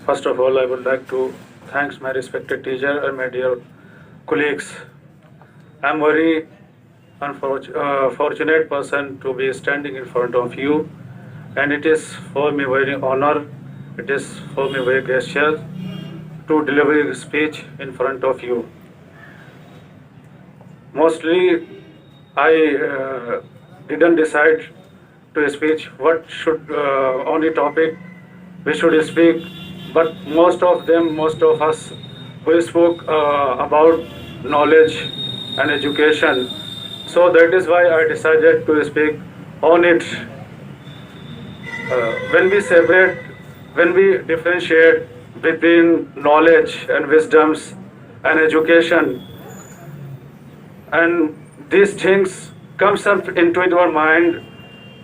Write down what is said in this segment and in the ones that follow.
First of all, I would like to thank my respected teacher and my dear colleagues. I'm very fortunate person to be standing in front of you, and it is for me very honor. It is for me very gesture to deliver a speech in front of you. Mostly, I didn't decide to speak what should on the topic we should speak, but most of us, we spoke about knowledge and education. So that is why I decided to speak on it. When we separate, when we differentiate between knowledge and wisdoms and education, and these things comes up into our mind,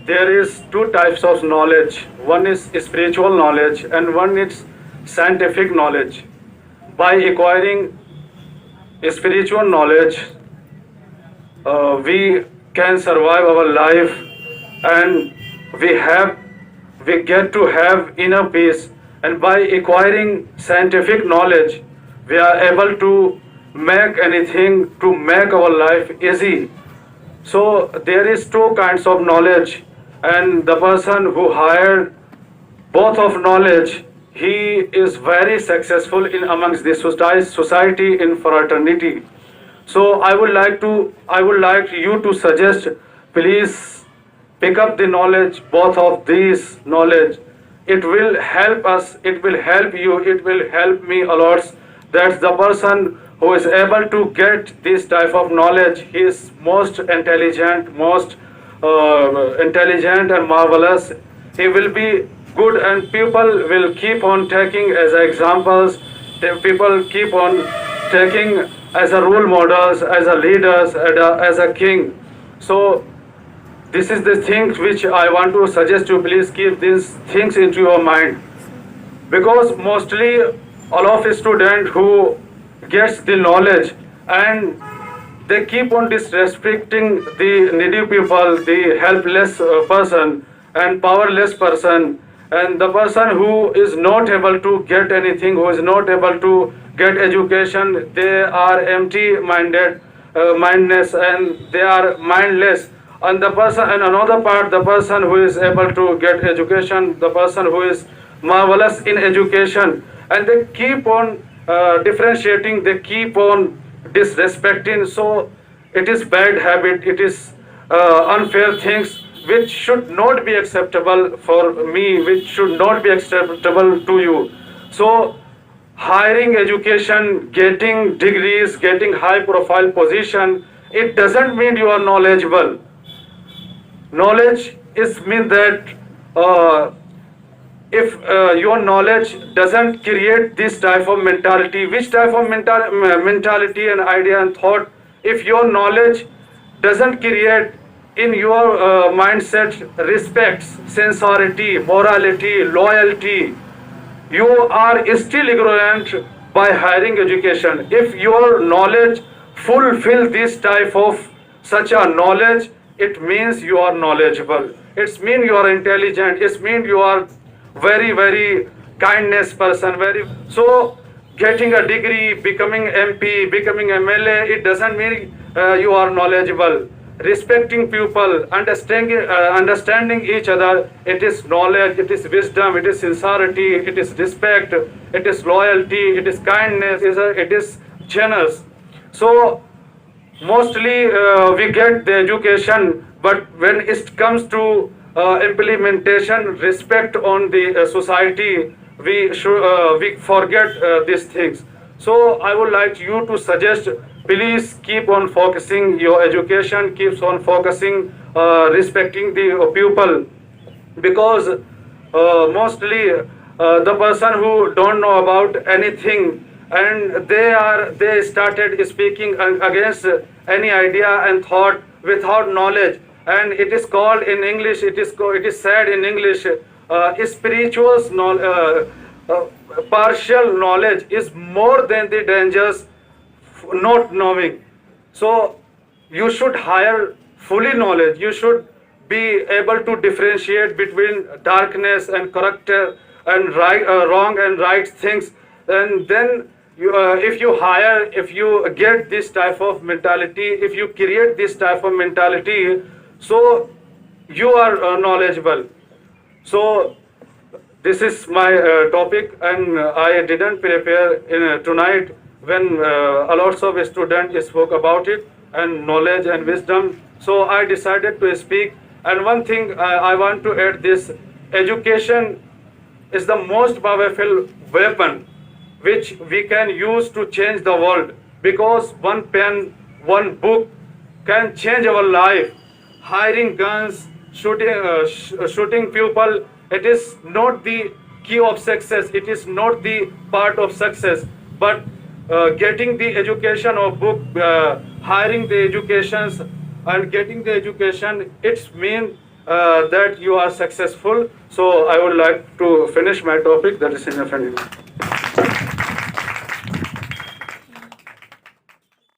there is two types of knowledge. One is spiritual knowledge and one is scientific knowledge. By acquiring spiritual knowledge, we can survive our life, and we get to have inner peace. And by acquiring scientific knowledge, we are able to make anything, to make our life easy. So there is two kinds of knowledge, and the person who hired both of knowledge, he is very successful in amongst the society in fraternity. So I would like you to suggest, please pick up the knowledge, both of these knowledge. It will help us, it will help you, it will help me a lot. That's the person who is able to get this type of knowledge. He is most intelligent, intelligent and marvelous. He will be good, and people will keep on taking as examples. The people keep on taking as a role models, as a leaders, as a king. So this is the thing which I want to suggest you. Please keep these things into your mind, because mostly all of a student who gets the knowledge, and they keep on disrespecting the needy people, the helpless person and powerless person, and the person who is not able to get anything, who is not able to get education. They are empty mindedness, and they are mindless. And the person, and another part, the person who is able to get education, the person who is marvelous in education, and they keep on differentiating, they keep on disrespecting. So it is bad habit, it is unfair things which should not be acceptable for me, which should not be acceptable to you. So hiring education, getting degrees, getting high profile position, it doesn't mean you are knowledgeable. Knowledge is mean that if your knowledge doesn't create this type of mentality, which type of mentality and idea and thought, if your knowledge doesn't create in your mindset respect, sincerity, morality, loyalty, you are still ignorant by hiring education. If your knowledge fulfill this type of such a knowledge, it means you are knowledgeable. It means you are intelligent. It means you are very kindness person. So getting a degree, becoming MP, becoming MLA, it doesn't mean you are knowledgeable. Respecting people, understanding each other, it is knowledge, it is wisdom, it is sincerity, it is respect, it is loyalty, it is kindness, it is generous. So mostly we get the education, but when it comes to implementation, respect on the society, we forget these things. So I would like you to suggest, please keep on focusing your education, keeps on focusing respecting the pupil, because mostly the person who don't know about anything, and they started speaking against any idea and thought without knowledge, and it is called in English, it is said in English, partial knowledge is more than the dangers not knowing. So you should hire fully knowledge. You should be able to differentiate between darkness and character, and wrong and right things, and then if you get this type of mentality, if you create this type of mentality, so you are knowledgeable. So this is my topic, and I didn't prepare tonight when a lots of students spoke about it and knowledge and wisdom. So I decided to speak. And one thing I want to add this: education is the most powerful weapon which we can use to change the world, because one pen, one book can change our life. Hiring guns, shooting people, it is not the key of success, it is not the part of success, but getting the education of book, hiring the educations and getting the education, it's mean that you are successful. So I would like to finish my topic. That is enough.